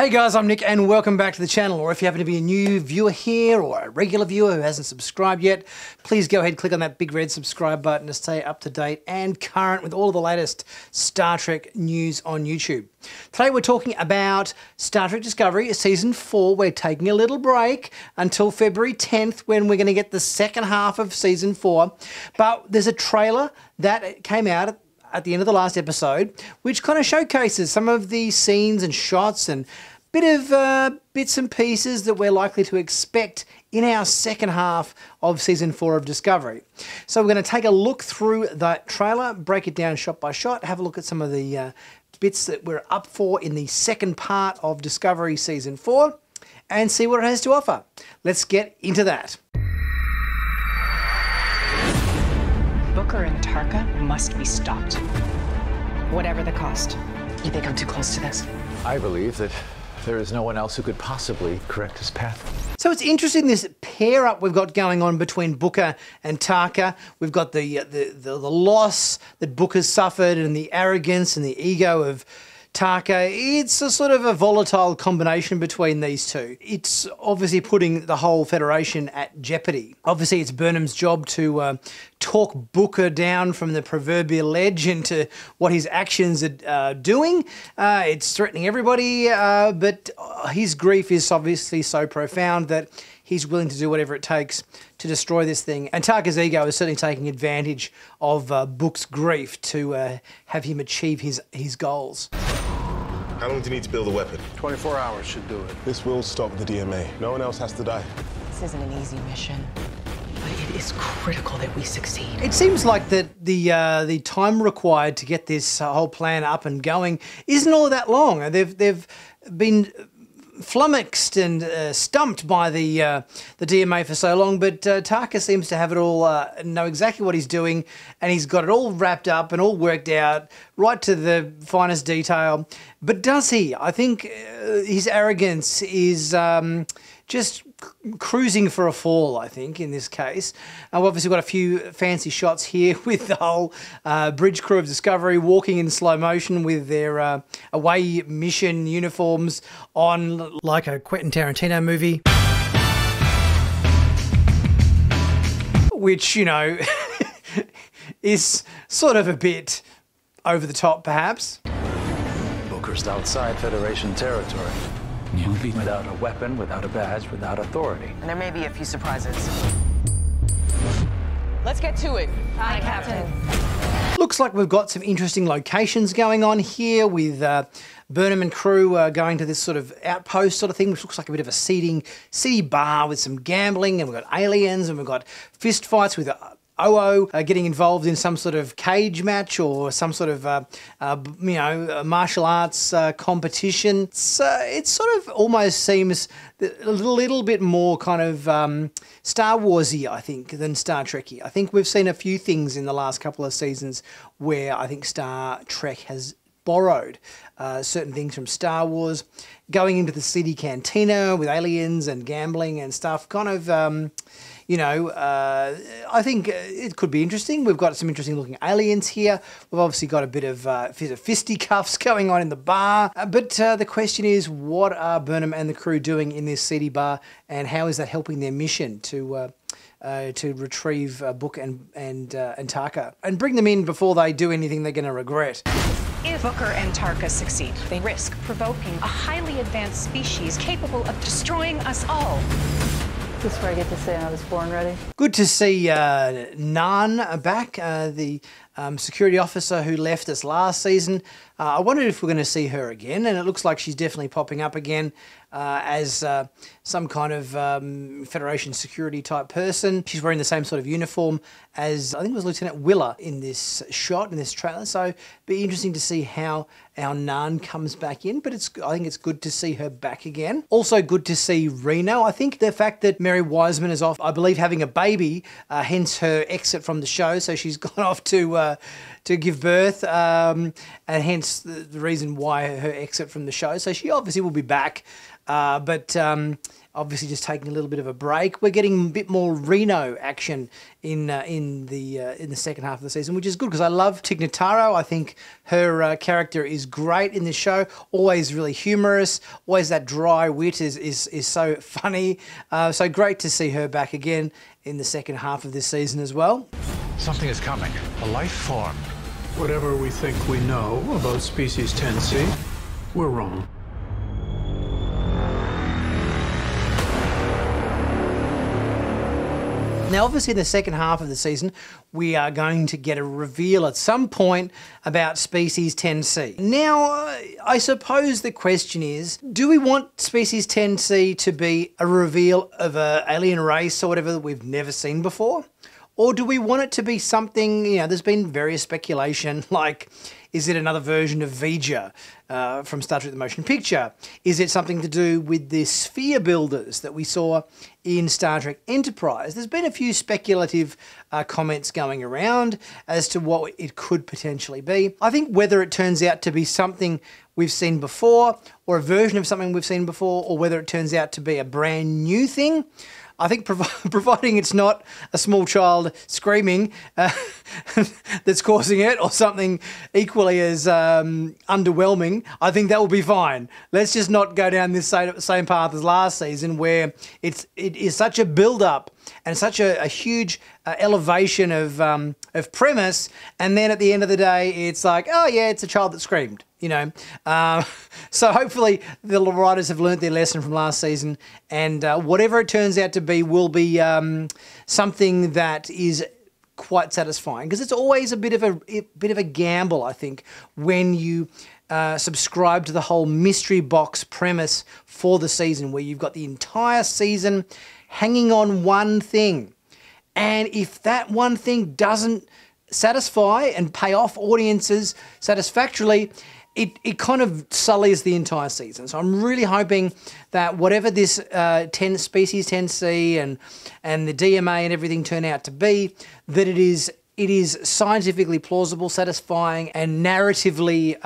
Hey guys, I'm Nick and welcome back to the channel. Or if you happen to be a new viewer here or a regular viewer who hasn't subscribed yet, please go ahead and click on that big red subscribe button to stay up to date and current with all of the latest Star Trek news on YouTube. Today we're talking about Star Trek Discovery Season 4. We're taking a little break until February 10th when we're going to get the second half of Season 4. But there's a trailer that came out at the end of the last episode, which kind of showcases some of the scenes and shots and bit of bits and pieces that we're likely to expect in our second half of Season 4 of Discovery. So we're going to take a look through that trailer, break it down shot by shot, have a look at some of the bits that we're up for in the second part of Discovery Season 4 and see what it has to offer. Let's get into that. Booker and Tarka must be stopped, whatever the cost. You think I'm too close to this? I believe that there is no one else who could possibly correct his path. So it's interesting, this pair up we've got going on between Booker and Tarka. We've got the loss that Booker's suffered and the arrogance and the ego of Tarka. It's a sort of a volatile combination between these two. It's obviously putting the whole Federation at jeopardy. Obviously it's Burnham's job to talk Booker down from the proverbial ledge into what his actions are doing. It's threatening everybody, but his grief is obviously so profound that he's willing to do whatever it takes to destroy this thing. And Tarka's ego is certainly taking advantage of Book's grief to have him achieve his goals. How long do you need to build a weapon? 24 hours should do it. This will stop the DMA. No one else has to die. This isn't an easy mission, but it is critical that we succeed. It seems like that the time required to get this whole plan up and going isn't all that long. They've been flummoxed and stumped by the DMA for so long, but Tarka seems to have it all, know exactly what he's doing, and he's got it all wrapped up and all worked out, right to the finest detail. But does he? I think his arrogance is just cruising for a fall, I think, in this case. We've obviously got a few fancy shots here with the whole bridge crew of Discovery walking in slow motion with their away mission uniforms on, like a Quentin Tarantino movie. Which, you know, is sort of a bit over the top, perhaps. Booker's outside Federation territory. You'll be without a weapon, without a badge, without authority. And there may be a few surprises. Let's get to it. Aye, Captain. Looks like we've got some interesting locations going on here with Burnham and crew going to this sort of outpost sort of thing, which looks like a bit of a seedy bar with some gambling, and we've got aliens, and we've got fist fights with OO getting involved in some sort of cage match or some sort of, you know, martial arts competition. It sort of almost seems a little bit more kind of Star Wars-y, I think, than Star Trek-y. I think we've seen a few things in the last couple of seasons where I think Star Trek has borrowed certain things from Star Wars, going into the city cantina with aliens and gambling and stuff, kind of, you know, I think it could be interesting. We've got some interesting looking aliens here. We've obviously got a bit of fisticuffs going on in the bar. But the question is, what are Burnham and the crew doing in this seedy bar, and how is that helping their mission to retrieve Book and Tarka and bring them in before they do anything they're going to regret? If Booker and Tarka succeed, they risk provoking a highly advanced species capable of destroying us all. Is this where I get to say I was born ready? Good to see Nan back, the security officer who left us last season. I wondered if we're going to see her again, and it looks like she's definitely popping up again as some kind of Federation security type person. She's wearing the same sort of uniform as, I think it was Lieutenant Willer in this shot, in this trailer. So it'd be interesting to see how our Nan comes back in, but I think it's good to see her back again. Also good to see Reno. I think the fact that Mary Wiseman is off, I believe, having a baby, hence her exit from the show. So she's gone off to give birth, and hence the reason why her exit from the show. So she obviously will be back, but obviously just taking a little bit of a break. We're getting a bit more Reno action in the second half of the season, which is good because I love Tig Notaro. I think her character is great in this show. Always really humorous. Always that dry wit is so funny. So great to see her back again in the second half of this season as well. Something is coming. A life form. Whatever we think we know about species 10C, we're wrong. Now, obviously, in the second half of the season, we are going to get a reveal at some point about species 10C. Now, I suppose the question is, do we want species 10C to be a reveal of an alien race or whatever that we've never seen before? Or do we want it to be something, there's been various speculation, like, is it another version of Vija from Star Trek The Motion Picture? Is it something to do with the sphere builders that we saw in Star Trek Enterprise? There's been a few speculative comments going around as to what it could potentially be. I think whether it turns out to be something we've seen before, or a version of something we've seen before, or whether it turns out to be a brand new thing, I think providing it's not a small child screaming that's causing it, or something equally as underwhelming, I think that will be fine. Let's just not go down this same path as last season, where it is such a build-up and such a huge elevation of premise, and then at the end of the day, it's like, oh yeah, it's a child that screamed. So hopefully the writers have learnt their lesson from last season, and whatever it turns out to be will be something that is quite satisfying, because it's always a bit of a gamble, I think, when you subscribe to the whole mystery box premise for the season, where you've got the entire season hanging on one thing, and if that one thing doesn't satisfy and pay off audiences satisfactorily, it kind of sullies the entire season. So I'm really hoping that whatever this species 10C and the DMA and everything turn out to be, that it is scientifically plausible, satisfying, and narratively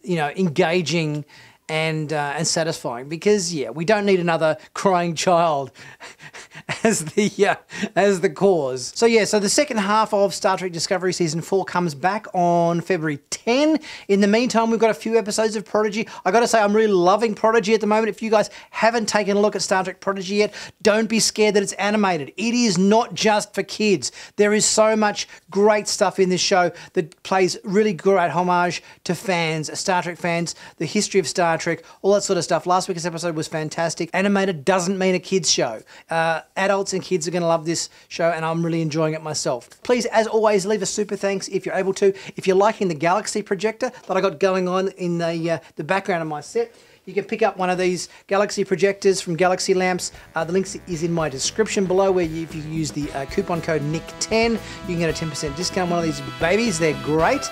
engaging and satisfying. Because we don't need another crying child as the cause. So so the second half of Star Trek Discovery Season 4 comes back on February 10. In the meantime, we've got a few episodes of Prodigy. I got to say, I'm really loving Prodigy at the moment. If you guys haven't taken a look at Star Trek Prodigy yet, don't be scared that it's animated. It is not just for kids. There is so much great stuff in this show that plays really great homage to fans, Star Trek fans, the history of Star Trek, all that sort of stuff. Last week's episode was fantastic. Animated doesn't mean a kids show. Adults and kids are going to love this show, and I'm really enjoying it myself. Please, as always, leave a super thanks if you're able to. If you're liking the Galaxy projector that I got going on in the background of my set, you can pick up one of these Galaxy projectors from Galaxy Lamps. The link is in my description below, where if you use the coupon code NICK10, you can get a 10% discount on one of these babies. They're great.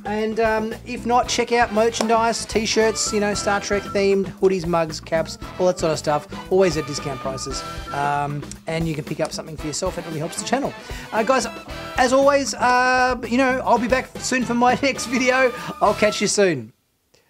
And if not, check out merchandise, t-shirts, Star Trek themed, hoodies, mugs, caps, all that sort of stuff, always at discount prices. And you can pick up something for yourself. It really helps the channel. Guys, as always, I'll be back soon for my next video. I'll catch you soon.